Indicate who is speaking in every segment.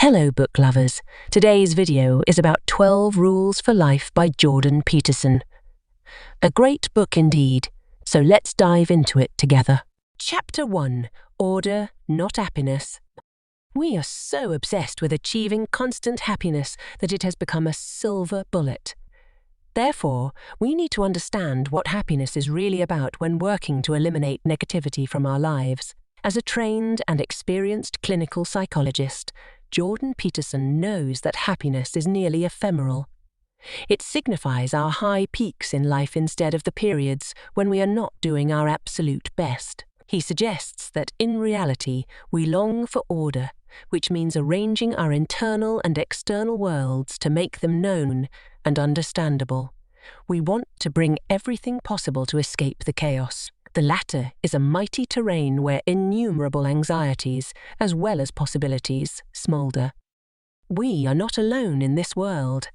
Speaker 1: Hello book lovers, today's video is about 12 Rules for Life by Jordan Peterson. A great book indeed, so let's dive into it together. Chapter 1, Order, Not Happiness. We are so obsessed with achieving constant happiness that it has become a silver bullet. Therefore, we need to understand what happiness is really about when working to eliminate negativity from our lives. As a trained and experienced clinical psychologist, Jordan Peterson knows that happiness is nearly ephemeral. It signifies our high peaks in life instead of the periods when we are not doing our absolute best. He suggests that in reality, we long for order, which means arranging our internal and external worlds to make them known and understandable. We want to bring everything possible to escape the chaos. The latter is a mighty terrain where innumerable anxieties, as well as possibilities, smoulder. We are not alone in this world.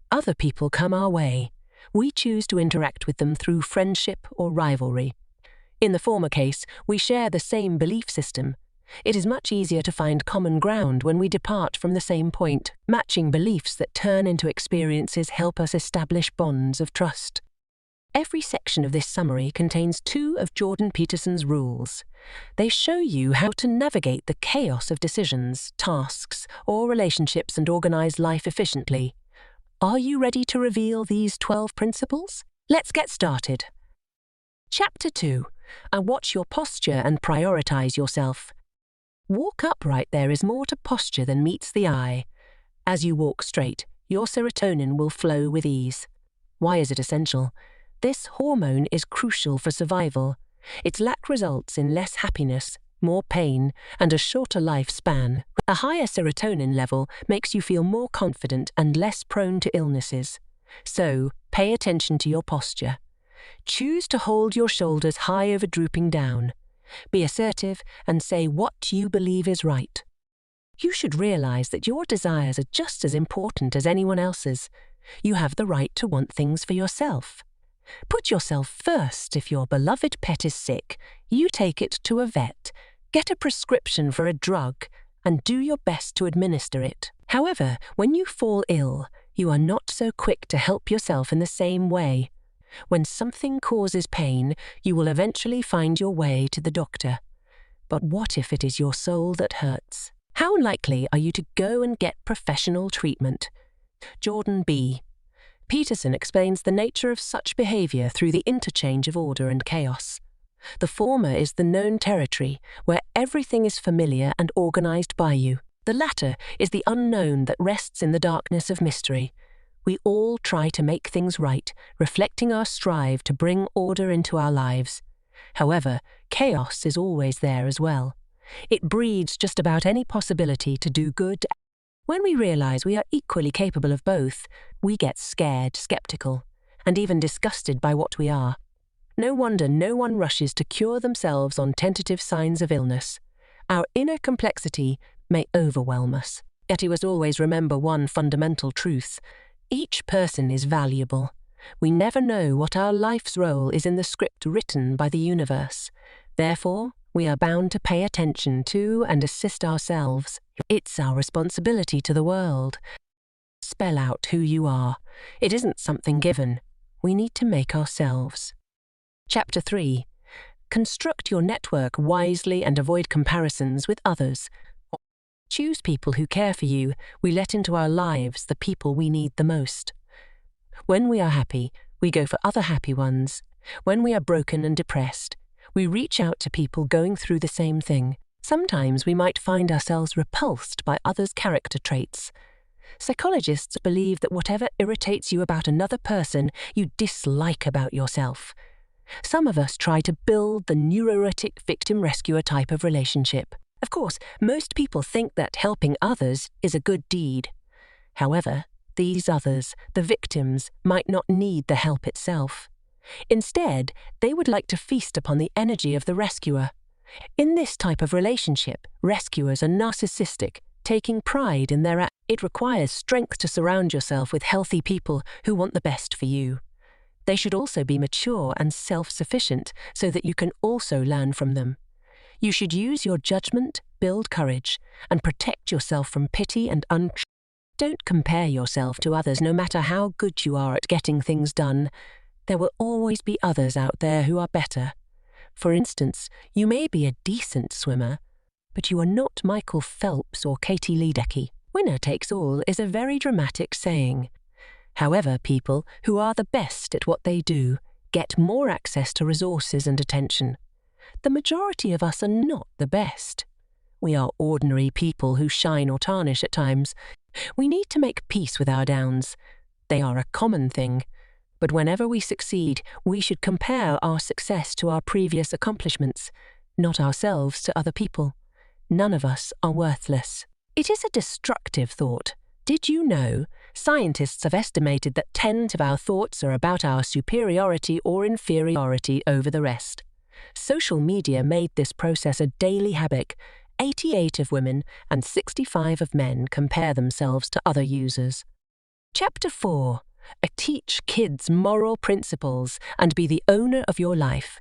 Speaker 1: Other people come our way. We choose to interact with them through friendship or rivalry. In the former case, we share the same belief system. It is much easier to find common ground when we depart from the same point. Matching beliefs that turn into experiences help us establish bonds of trust. Every section of this summary contains 2 of Jordan Peterson's rules. They show you how to navigate the chaos of decisions, tasks, or relationships and organize life efficiently. Are you ready to reveal these 12 principles? Let's get started. Chapter 2. Watch your posture and prioritize yourself. Walk upright. There is more to posture than meets the eye. As you walk straight, your serotonin will flow with ease. Why is it essential? This hormone is crucial for survival. Its lack results in less happiness, more pain, and a shorter lifespan. A higher serotonin level makes you feel more confident and less prone to illnesses. So, pay attention to your posture. Choose to hold your shoulders high over drooping down. Be assertive and say what you believe is right. You should realize that your desires are just as important as anyone else's. You have the right to want things for yourself. Put yourself first. If your beloved pet is sick, you take it to a vet, get a prescription for a drug, and do your best to administer it. However, when you fall ill, you are not so quick to help yourself in the same way. When something causes pain, you will eventually find your way to the doctor. But what if it is your soul that hurts? How likely are you to go and get professional treatment? Jordan B. Peterson explains the nature of such behavior through the interchange of order and chaos. The former is the known territory, where everything is familiar and organized by you. The latter is the unknown that rests in the darkness of mystery. We all try to make things right, reflecting our strive to bring order into our lives. However, chaos is always there as well. It breeds just about any possibility to do good. When we realize we are equally capable of both, we get scared, skeptical, and even disgusted by what we are. No wonder no one rushes to cure themselves on tentative signs of illness. Our inner complexity may overwhelm us. Yet we must always remember one fundamental truth. Each person is valuable. We never know what our life's role is in the script written by the universe. Therefore, we are bound to pay attention to and assist ourselves. It's our responsibility to the world. Spell out who you are. It isn't something given. We need to make ourselves. Chapter 3. Construct your network wisely and avoid comparisons with others. Choose people who care for you. We let into our lives the people we need the most. When we are happy, we go for other happy ones. When we are broken and depressed, we reach out to people going through the same thing. Sometimes we might find ourselves repulsed by others' character traits. Psychologists believe that whatever irritates you about another person, you dislike about yourself. Some of us try to build the neurotic victim-rescuer type of relationship. Of course, most people think that helping others is a good deed. However, these others, the victims, might not need the help itself. Instead, they would like to feast upon the energy of the rescuer. In this type of relationship, rescuers are narcissistic, taking pride in their It requires strength to surround yourself with healthy people who want the best for you. They should also be mature and self-sufficient so that you can also learn from them. You should use your judgment, build courage, and protect yourself from pity and Don't compare yourself to others no matter how good you are at getting things done. There will always be others out there who are better. For instance, you may be a decent swimmer, but you are not Michael Phelps or Katie Ledecky. Winner takes all is a very dramatic saying. However, people who are the best at what they do get more access to resources and attention. The majority of us are not the best. We are ordinary people who shine or tarnish at times. We need to make peace with our downs. They are a common thing. But whenever we succeed, we should compare our success to our previous accomplishments, not ourselves to other people. None of us are worthless. It is a destructive thought. Did you know scientists have estimated that 10 of our thoughts are about our superiority or inferiority over the rest? Social media made this process a daily habit. 88 of women and 65 of men compare themselves to other users. Chapter 4. Teach kids moral principles and be the owner of your life.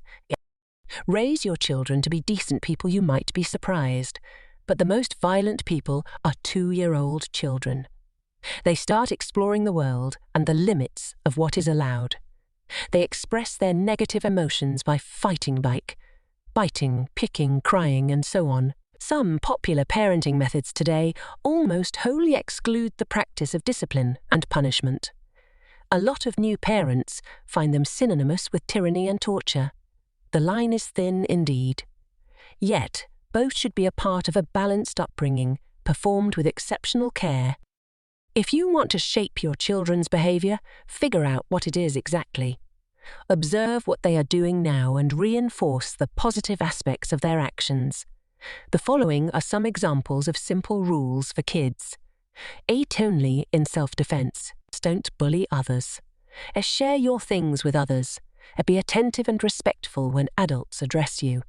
Speaker 1: Raise your children to be decent people. You might be surprised, but the most violent people are 2-year-old children. They start exploring the world and the limits of what is allowed. They express their negative emotions by fighting back, biting, picking, crying, and so on. Some popular parenting methods today almost wholly exclude the practice of discipline and punishment. A lot of new parents find them synonymous with tyranny and torture. The line is thin indeed. Yet, both should be a part of a balanced upbringing, performed with exceptional care. If you want to shape your children's behavior, figure out what it is exactly. Observe what they are doing now and reinforce the positive aspects of their actions. The following are some examples of simple rules for kids. Act only in self-defense. Don't bully others. Share your things with others. Be attentive and respectful when adults address you.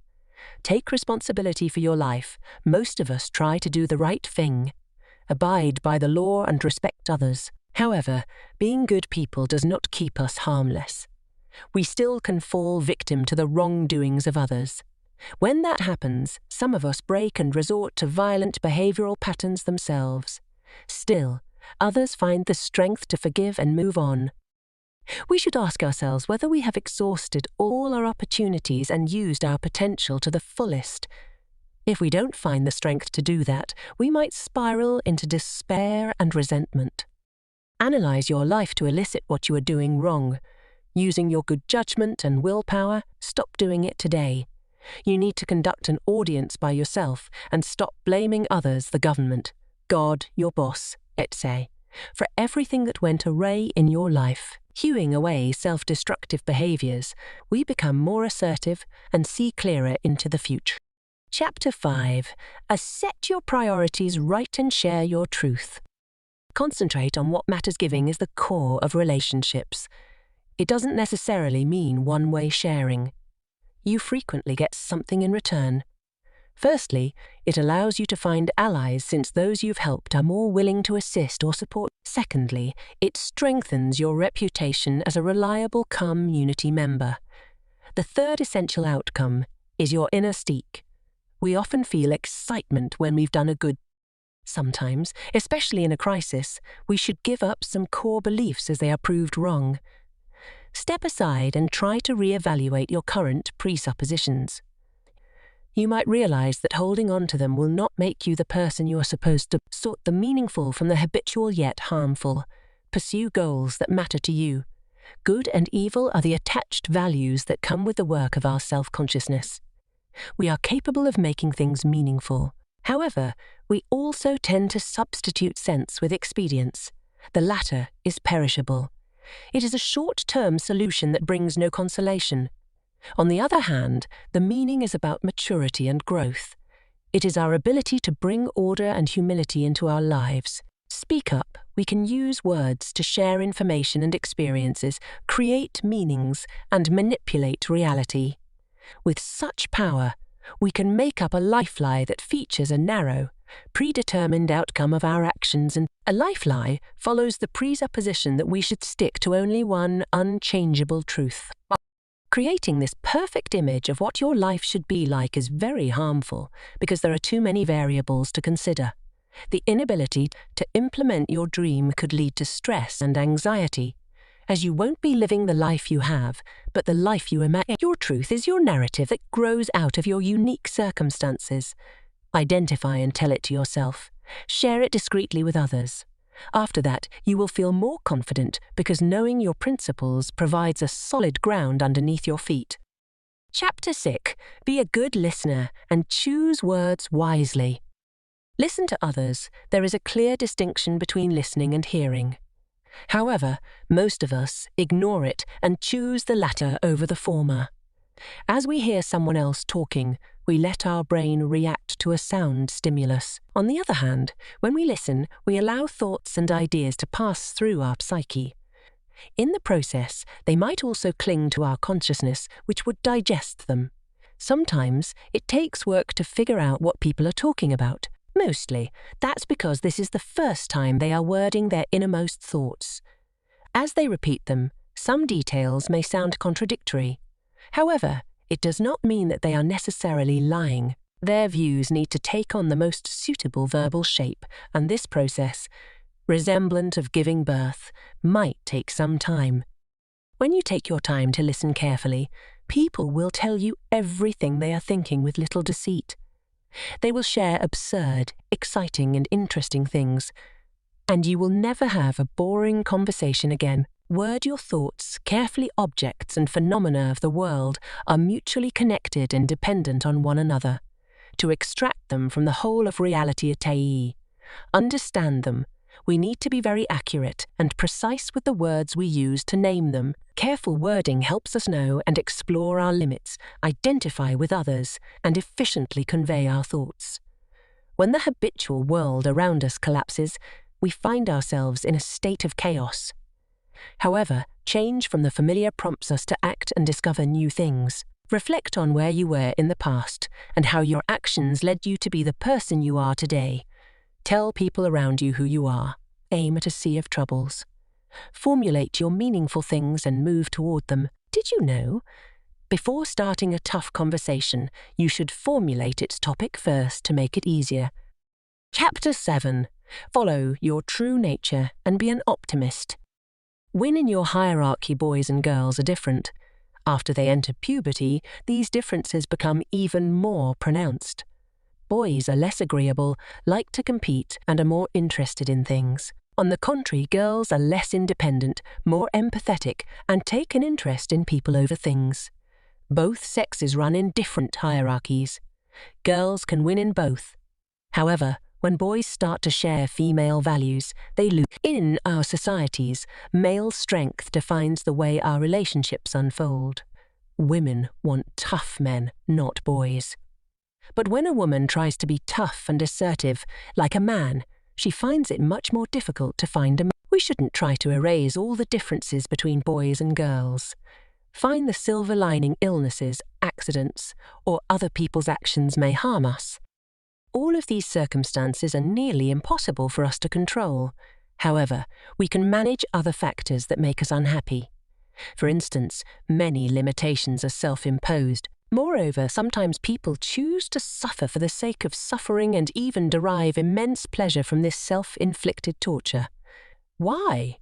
Speaker 1: Take responsibility for your life. Most of us try to do the right thing. Abide by the law and respect others. However, being good people does not keep us harmless. We still can fall victim to the wrongdoings of others. When that happens, some of us break and resort to violent behavioral patterns themselves. Still, others find the strength to forgive and move on. We should ask ourselves whether we have exhausted all our opportunities and used our potential to the fullest. If we don't find the strength to do that, we might spiral into despair and resentment. Analyze your life to elicit what you are doing wrong. Using your good judgment and willpower, stop doing it today. You need to conduct an audience by yourself and stop blaming others, the government, God, your boss, etc., for everything that went awry in your life. Hewing away self-destructive behaviors, we become more assertive and see clearer into the future. Chapter 5. Set your priorities right and share your truth. Concentrate on what matters. Giving is the core of relationships. It doesn't necessarily mean one-way sharing. You frequently get something in return. Firstly, it allows you to find allies since those you've helped are more willing to assist or support. Secondly, it strengthens your reputation as a reliable community member. The third essential outcome is your inner mystique. We often feel excitement when we've done a good. Sometimes, especially in a crisis, we should give up some core beliefs as they are proved wrong. Step aside and try to re-evaluate your current presuppositions. You might realize that holding on to them will not make you the person you are supposed to. Sort the meaningful from the habitual yet harmful. Pursue goals that matter to you. Good and evil are the attached values that come with the work of our self-consciousness. We are capable of making things meaningful. However, we also tend to substitute sense with expedience. The latter is perishable. It is a short-term solution that brings no consolation. On the other hand, the meaning is about maturity and growth. It is our ability to bring order and humility into our lives. Speak up. We can use words to share information and experiences, create meanings, and manipulate reality. With such power, we can make up a life lie that features a narrow, predetermined outcome of our actions, and a life lie follows the presupposition that we should stick to only one unchangeable truth. Creating this perfect image of what your life should be like is very harmful because there are too many variables to consider. The inability to implement your dream could lead to stress and anxiety, as you won't be living the life you have, but the life you imagine. Your truth is your narrative that grows out of your unique circumstances. Identify and tell it to yourself. Share it discreetly with others. After that, you will feel more confident because knowing your principles provides a solid ground underneath your feet. Chapter 6. Be a good listener and choose words wisely. Listen to others. There is a clear distinction between listening and hearing. However, most of us ignore it and choose the latter over the former. As we hear someone else talking, we let our brain react to a sound stimulus. On the other hand, when we listen, we allow thoughts and ideas to pass through our psyche. In the process, they might also cling to our consciousness, which would digest them. Sometimes, it takes work to figure out what people are talking about. Mostly, that's because this is the first time they are wording their innermost thoughts. As they repeat them, some details may sound contradictory. However, it does not mean that they are necessarily lying. Their views need to take on the most suitable verbal shape, and this process, resemblant of giving birth, might take some time. When you take your time to listen carefully, people will tell you everything they are thinking with little deceit. They will share absurd, exciting and interesting things, and you will never have a boring conversation again. Word your thoughts. Carefully, objects and phenomena of the world are mutually connected and dependent on one another. To extract them from the whole of reality, understand them, we need to be very accurate and precise with the words we use to name them. Careful wording helps us know and explore our limits, identify with others, and efficiently convey our thoughts. When the habitual world around us collapses, we find ourselves in a state of chaos. However, change from the familiar prompts us to act and discover new things. Reflect on where you were in the past and how your actions led you to be the person you are today. Tell people around you who you are. Aim at a sea of troubles. Formulate your meaningful things and move toward them. Did you know? Before starting a tough conversation, you should formulate its topic first to make it easier. Chapter 7. Follow your true nature and be an optimist. When in your hierarchy, boys and girls are different. After they enter puberty, these differences become even more pronounced. Boys are less agreeable, like to compete, and are more interested in things. On the contrary, girls are less independent, more empathetic, and take an interest in people over things. Both sexes run in different hierarchies. Girls can win in both. However, when boys start to share female values, they lose. In our societies, male strength defines the way our relationships unfold. Women want tough men, not boys. But when a woman tries to be tough and assertive, like a man, she finds it much more difficult to find a man. We shouldn't try to erase all the differences between boys and girls. Find the silver lining. Illnesses, accidents, or other people's actions may harm us. All of these circumstances are nearly impossible for us to control. However, we can manage other factors that make us unhappy. For instance, many limitations are self-imposed. Moreover, sometimes people choose to suffer for the sake of suffering and even derive immense pleasure from this self-inflicted torture. Why?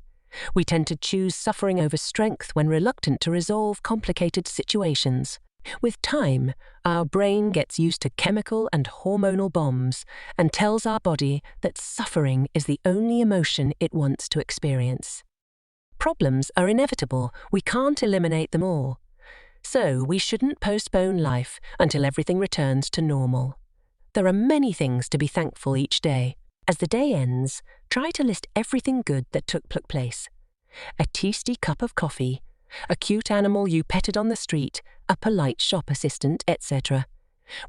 Speaker 1: We tend to choose suffering over strength when reluctant to resolve complicated situations. With time, our brain gets used to chemical and hormonal bombs and tells our body that suffering is the only emotion it wants to experience. Problems are inevitable. We can't eliminate them all. So we shouldn't postpone life until everything returns to normal. There are many things to be thankful each day. As the day ends, try to list everything good that took place. A tasty cup of coffee, a cute animal you petted on the street, a polite shop assistant, etc.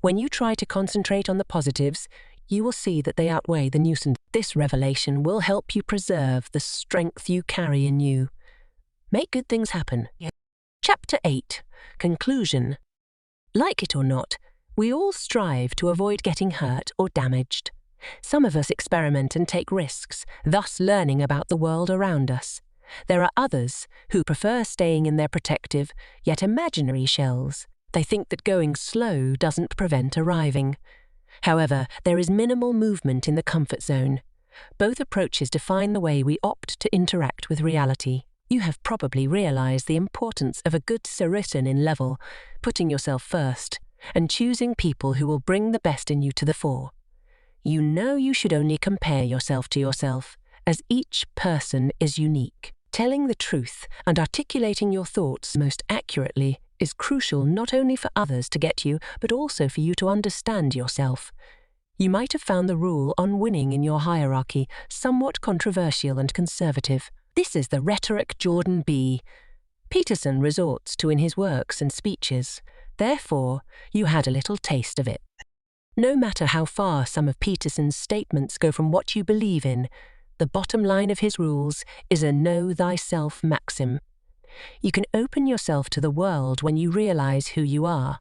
Speaker 1: When you try to concentrate on the positives, you will see that they outweigh the nuisance. This revelation will help you preserve the strength you carry in you. Make good things happen. Chapter 8. Conclusion. Like it or not, we all strive to avoid getting hurt or damaged. Some of us experiment and take risks, thus learning about the world around us. There are others who prefer staying in their protective, yet imaginary shells. They think that going slow doesn't prevent arriving. However, there is minimal movement in the comfort zone. Both approaches define the way we opt to interact with reality. You have probably realized the importance of a good serotonin level, putting yourself first, and choosing people who will bring the best in you to the fore. You know you should only compare yourself to yourself, as each person is unique. Telling the truth and articulating your thoughts most accurately is crucial not only for others to get you, but also for you to understand yourself. You might have found the rule on winning in your hierarchy somewhat controversial and conservative. This is the rhetoric Jordan B. Peterson resorts to in his works and speeches. Therefore, you had a little taste of it. No matter how far some of Peterson's statements go from what you believe in, the bottom line of his rules is a know thyself maxim. You can open yourself to the world when you realize who you are.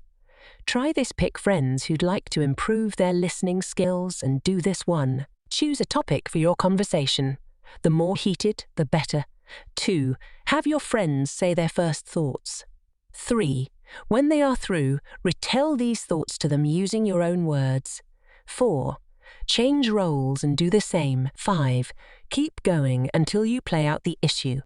Speaker 1: Try this. Pick friends who'd like to improve their listening skills and do this one. Choose a topic for your conversation. The more heated, the better. 2. Have your friends say their first thoughts. 3. When they are through, retell these thoughts to them using your own words. 4. Change roles and do the same. 5. Keep going until you play out the issue.